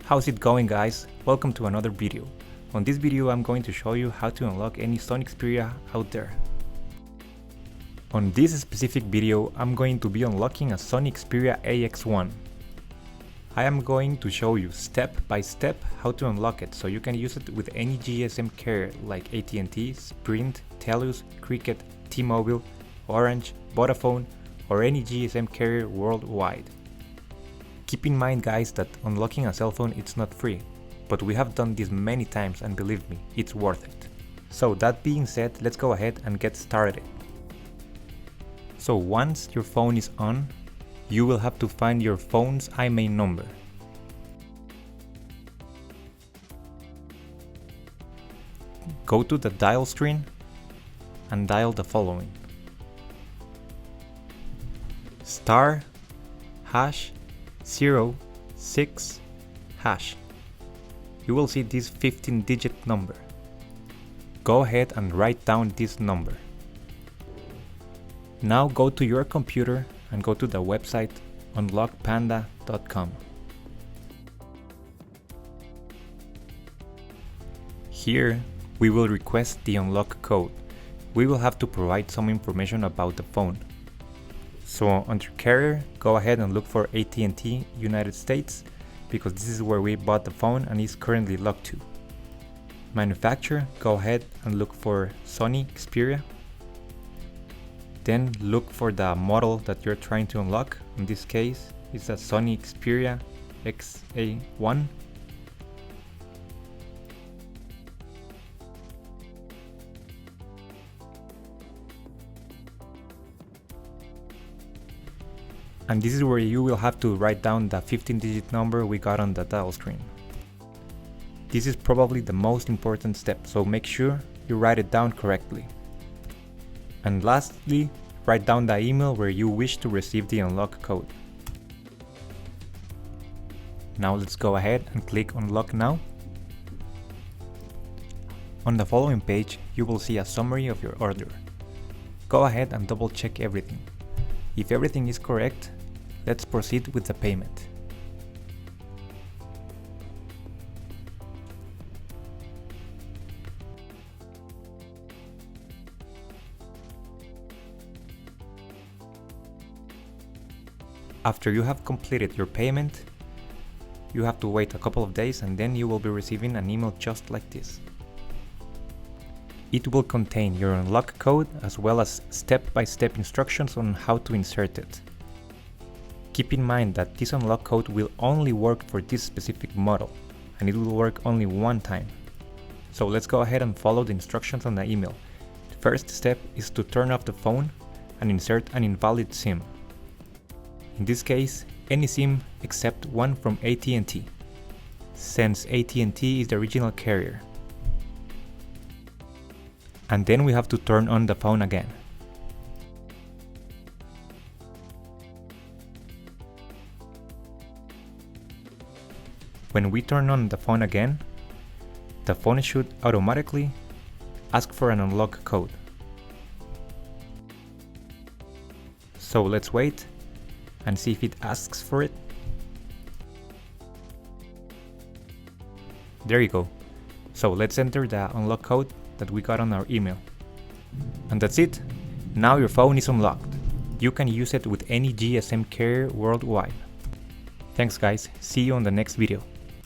How's it going, guys? Welcome to another video. On this video I'm going to show you how to unlock any Sony Xperia out there. On this specific video I'm going to be unlocking a Sony Xperia AX1. I am going to show you step by step how to unlock it so you can use it with any GSM carrier like AT&T, Sprint, Telus, Cricket, T-Mobile, Orange, Vodafone or any GSM carrier worldwide. Keep in mind, guys, that unlocking a cell phone it's not free, but we have done this many times and believe me, it's worth it. So that being said, let's go ahead and get started. So once your phone is on, you will have to find your phone's IMEI number. Go to the dial screen and dial the following: *##06#. You will see this 15-digit number. Go ahead and write down this number. Now go to your computer and go to the website unlockpanda.com. Here we will request the unlock code. We will have to provide some information about the phone. So under carrier, go ahead and look for AT&T United States because this is where we bought the phone and is currently locked to. Manufacturer, go ahead and look for Sony Xperia. Then look for the model that you're trying to unlock. In this case, it's a Sony Xperia XA1. And this is where you will have to write down the 15-digit number we got on the dial screen. This is probably the most important step, so make sure you write it down correctly. And lastly, write down the email where you wish to receive the unlock code. Now let's go ahead and click Unlock Now. On the following page, you will see a summary of your order. Go ahead and double check everything. If everything is correct, let's proceed with the payment. After you have completed your payment, you have to wait a couple of days and then you will be receiving an email just like this. It will contain your unlock code as well as step-by-step instructions on how to insert it. Keep in mind that this unlock code will only work for this specific model and it will work only one time. So let's go ahead and follow the instructions on the email. The first step is to turn off the phone and insert an invalid SIM. In this case, any SIM except one from AT&T, since AT&T is the original carrier. And then we have to turn on the phone again. When we turn on the phone again, the phone should automatically ask for an unlock code. So let's wait and see if it asks for it. There you go. So let's enter the unlock code that we got on our email. And that's it. Now your phone is unlocked. You can use it with any GSM carrier worldwide. Thanks, guys. See you on the next video.